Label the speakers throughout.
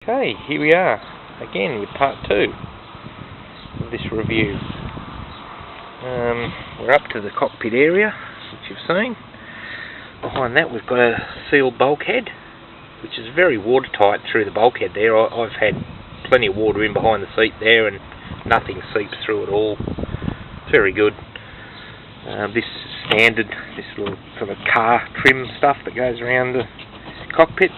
Speaker 1: Okay, here we are again with part 2 of this review. We're up to the cockpit area, which you've seen. Behind that we've got a sealed bulkhead, which is very watertight through the bulkhead there. I've had plenty of water in behind the seat there and nothing seeps through at all. It's very good. This is standard, this little sort of car trim stuff that goes around the cockpit.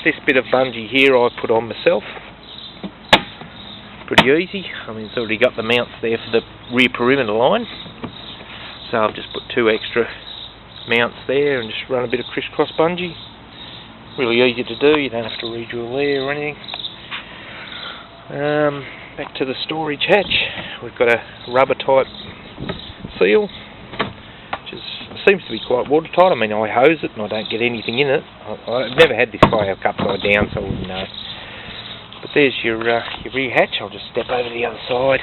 Speaker 1: This bit of bungee here I put on myself. Pretty easy. I mean, it's already got the mounts there for the rear perimeter line. So I've just put 2 extra mounts there and just run a bit of crisscross bungee. Really easy to do, you don't have to re-drill there or anything. Back to the storage hatch. We've got a rubber type seal, which seems to be quite watertight. I mean, I hose it and I don't get anything in it. I've never had this kayak upside down, so I wouldn't know. But there's your rear hatch. I'll just step over to the other side.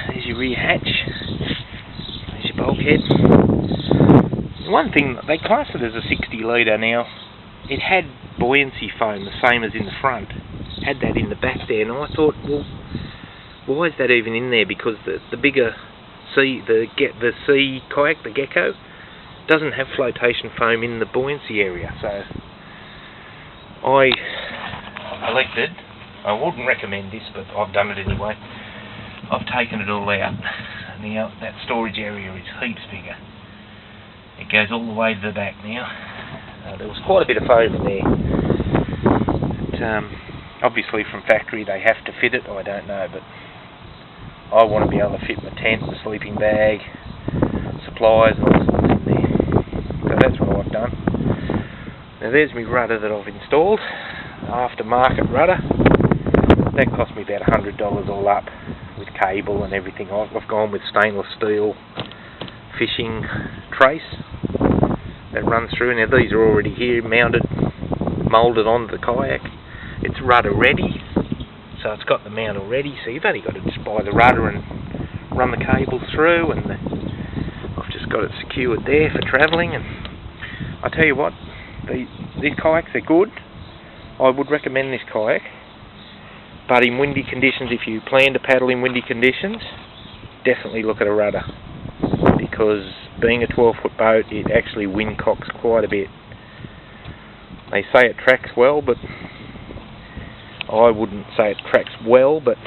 Speaker 1: There's your rear hatch. There's your bulkhead. One thing, they class it as a 60 litre now. It had buoyancy foam, the same as in the front. Had that in the back there, and I thought, well, why is that even in there? Because the bigger the sea kayak, the Gecko, doesn't have flotation foam in the buoyancy area. So I elected, I wouldn't recommend this, but I've done it anyway. I've taken it all out. Now that storage area is heaps bigger. It goes all the way to the back now. There was quite a bit of foam in there. Obviously from factory they have to fit it, I don't know, but I want to be able to fit my tent, my sleeping bag, supplies and all sorts in there. So that's what I've done. Now there's my rudder that I've installed, aftermarket rudder. That cost me about $100 all up with cable and everything. I've gone with stainless steel fishing trace that runs through. Now these are already here mounted, moulded onto the kayak. It's rudder ready, so it's got the mount already, so you've only got to just buy the rudder and run the cables through, and I've just got it secured there for travelling. And I tell you what, these kayaks are good. I would recommend this kayak, but in windy conditions, if you plan to paddle in windy conditions, definitely look at a rudder, because being a 12-foot boat, it actually wind cocks quite a bit. They say it tracks well, but I wouldn't say it tracks well, but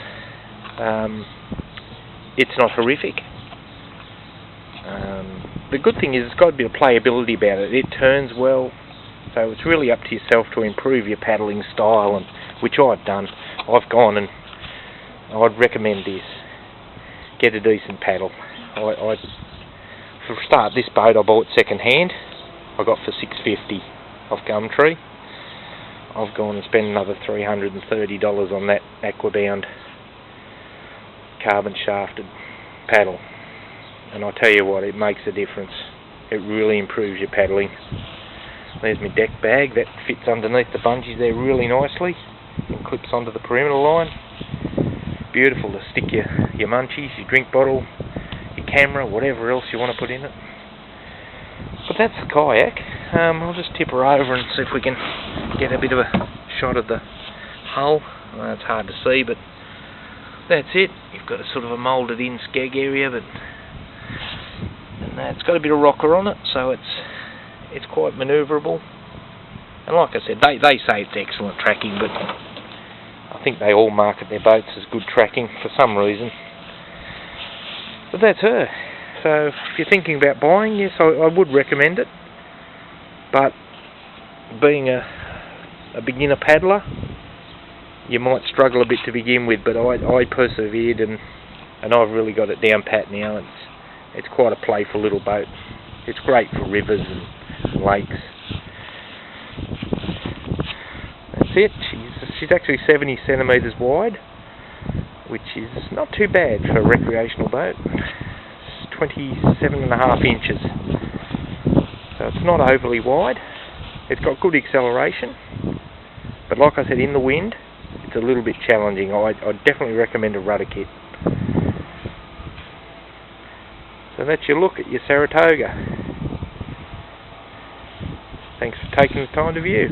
Speaker 1: it's not horrific. The good thing is it's got a bit of playability about it. It turns well, so it's really up to yourself to improve your paddling style, and which I've done. I've gone and I'd recommend this. Get a decent paddle. For a start, this boat I bought second hand. I got for $650 off Gumtree. I've gone and spent another $330 on that Aquabound carbon shafted paddle, and I tell you what, it makes a difference. It really improves your paddling. There's my deck bag that fits underneath the bungees there really nicely and clips onto the perimeter line. Beautiful to stick your munchies, your drink bottle, your camera, whatever else you want to put in it. But that's the kayak. I'll just tip her over and see if we can get a bit of a shot of the hull. It's hard to see, but that's it. You've got a sort of a moulded in skeg area, but and it's got a bit of rocker on it, so it's quite manoeuvrable. And like I said, they say it's excellent tracking, but I think they all market their boats as good tracking for some reason. But that's her. So if you're thinking about buying, yes, I would recommend it. But being a beginner paddler, you might struggle a bit to begin with, but I persevered and I've really got it down pat now. It's quite a playful little boat. It's great for rivers and lakes. That's it. She's actually 70 centimetres wide, which is not too bad for a recreational boat. 27.5 inches. So it's not overly wide. It's got good acceleration, but like I said, in the wind, it's a little bit challenging. I'd definitely recommend a rudder kit. So that's your look at your Saratoga. Thanks for taking the time to view.